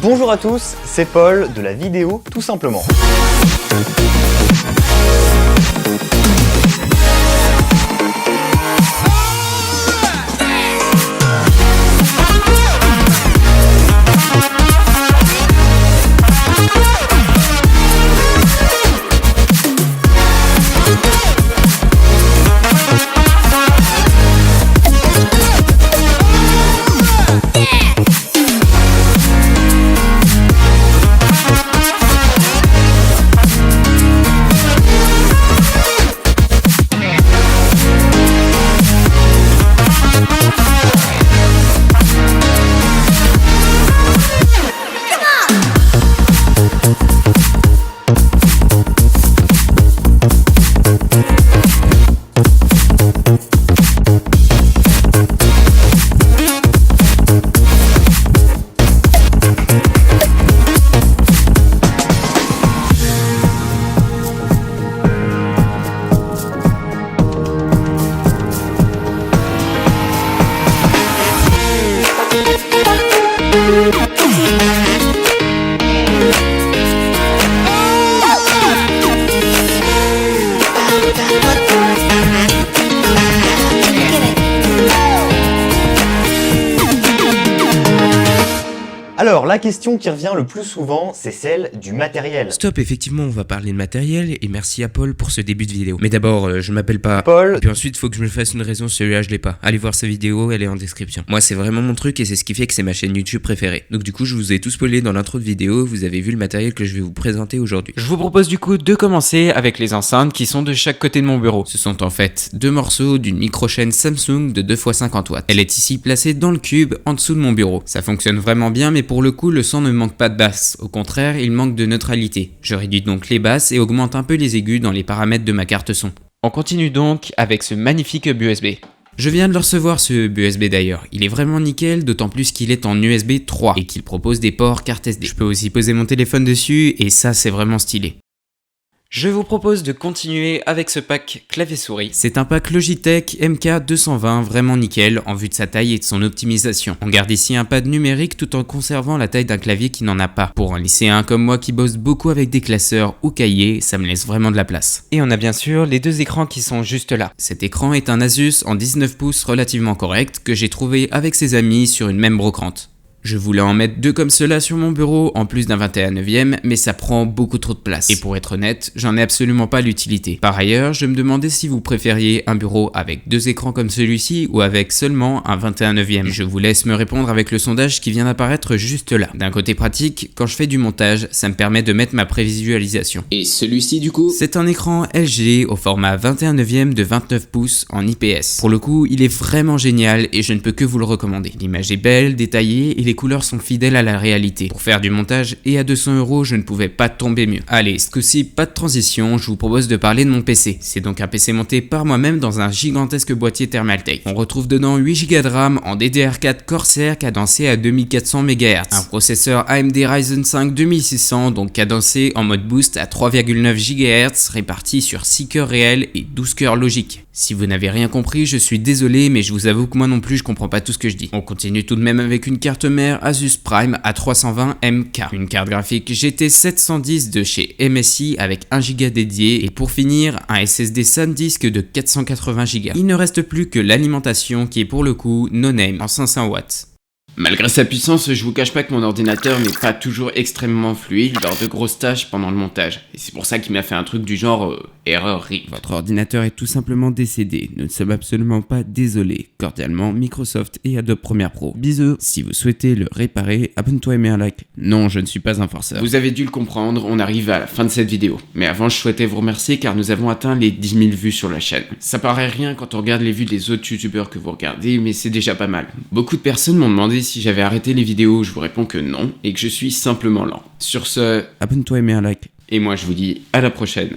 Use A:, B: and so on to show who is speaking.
A: Bonjour à tous, c'est Paul de la vidéo tout simplement. Alors, la question qui revient le plus souvent, c'est celle du matériel.
B: Stop, effectivement, on va parler de matériel, et merci à Paul pour ce début de vidéo. Mais d'abord, je m'appelle pas
A: Paul.
B: Et puis ensuite, faut que je me fasse une raison, celui-là, je l'ai pas. Allez voir sa vidéo, elle est en description. Moi, c'est vraiment mon truc, et c'est ce qui fait que c'est ma chaîne YouTube préférée. Donc du coup, je vous ai tout spoilé dans l'intro de vidéo, vous avez vu le matériel que je vais vous présenter aujourd'hui.
C: Je vous propose du coup de commencer avec les enceintes qui sont de chaque côté de mon bureau.
B: Ce sont en fait deux morceaux d'une micro-chaîne Samsung de 2x50 watts. Elle est ici placée dans le cube, en dessous de mon bureau. Ça fonctionne vraiment bien, mais pour le coup, le son ne manque pas de basse. Au contraire, il manque de neutralité. Je réduis donc les basses et augmente un peu les aigus dans les paramètres de ma carte son.
C: On continue donc avec ce magnifique hub USB.
B: Je viens de le recevoir ce hub USB d'ailleurs. Il est vraiment nickel, d'autant plus qu'il est en USB 3 et qu'il propose des ports carte SD. Je peux aussi poser mon téléphone dessus et ça c'est vraiment stylé.
C: Je vous propose de continuer avec ce pack clavier-souris.
B: C'est un pack Logitech MK220 vraiment nickel en vue de sa taille et de son optimisation. On garde ici un pad numérique tout en conservant la taille d'un clavier qui n'en a pas. Pour un lycéen comme moi qui bosse beaucoup avec des classeurs ou cahiers, ça me laisse vraiment de la place.
C: Et on a bien sûr les deux écrans qui sont juste là.
B: Cet écran est un Asus en 19 pouces relativement correct que j'ai trouvé avec ses amis sur une même brocante. Je voulais en mettre deux comme cela sur mon bureau, en plus d'un 21/9, mais ça prend beaucoup trop de place. Et pour être honnête, j'en ai absolument pas l'utilité. Par ailleurs, je me demandais si vous préfériez un bureau avec deux écrans comme celui-ci ou avec seulement un 21/9. Je vous laisse me répondre avec le sondage qui vient d'apparaître juste là. D'un côté pratique, quand je fais du montage, ça me permet de mettre ma prévisualisation. Et celui-ci du coup, c'est un écran LG au format 21/9 de 29 pouces en IPS. Pour le coup, il est vraiment génial et je ne peux que vous le recommander. L'image est belle, détaillée et les couleurs sont fidèles à la réalité. Pour faire du montage et à 200 €, je ne pouvais pas tomber mieux. Allez, ce coup-ci, pas de transition, je vous propose de parler de mon PC. C'est donc un PC monté par moi-même dans un gigantesque boîtier Thermaltake. On retrouve dedans 8 Go de RAM en DDR4 Corsair cadencé à 2400 MHz. Un processeur AMD Ryzen 5 2600, donc cadencé en mode boost à 3,9 GHz, réparti sur 6 cœurs réels et 12 cœurs logiques. Si vous n'avez rien compris, je suis désolé, mais je vous avoue que moi non plus je comprends pas tout ce que je dis. On continue tout de même avec une carte mère Asus Prime A320 MK, une carte graphique GT 710 de chez MSI avec 1 Go dédié et pour finir un SSD SanDisk de 480 Go. Il ne reste plus que l'alimentation qui est pour le coup no name en 500 watts.
C: Malgré sa puissance, je vous cache pas que mon ordinateur n'est pas toujours extrêmement fluide lors de grosses tâches pendant le montage. Et c'est pour ça qu'il m'a fait un truc du genre erreur RIP.
B: Votre ordinateur est tout simplement décédé. Nous ne sommes absolument pas désolés. Cordialement, Microsoft et Adobe Premiere Pro. Bisous. Si vous souhaitez le réparer, abonne-toi et mets un like. Non, je ne suis pas un forceur.
C: Vous avez dû le comprendre, on arrive à la fin de cette vidéo. Mais avant, je souhaitais vous remercier car nous avons atteint les 10 000 vues sur la chaîne. Ça paraît rien quand on regarde les vues des autres youtubeurs que vous regardez, mais c'est déjà pas mal. Beaucoup de personnes m'ont demandé si j'avais arrêté les vidéos, je vous réponds que non, et que je suis simplement lent. Sur ce,
B: abonne-toi et mets un like.
C: Et moi je vous dis à la prochaine.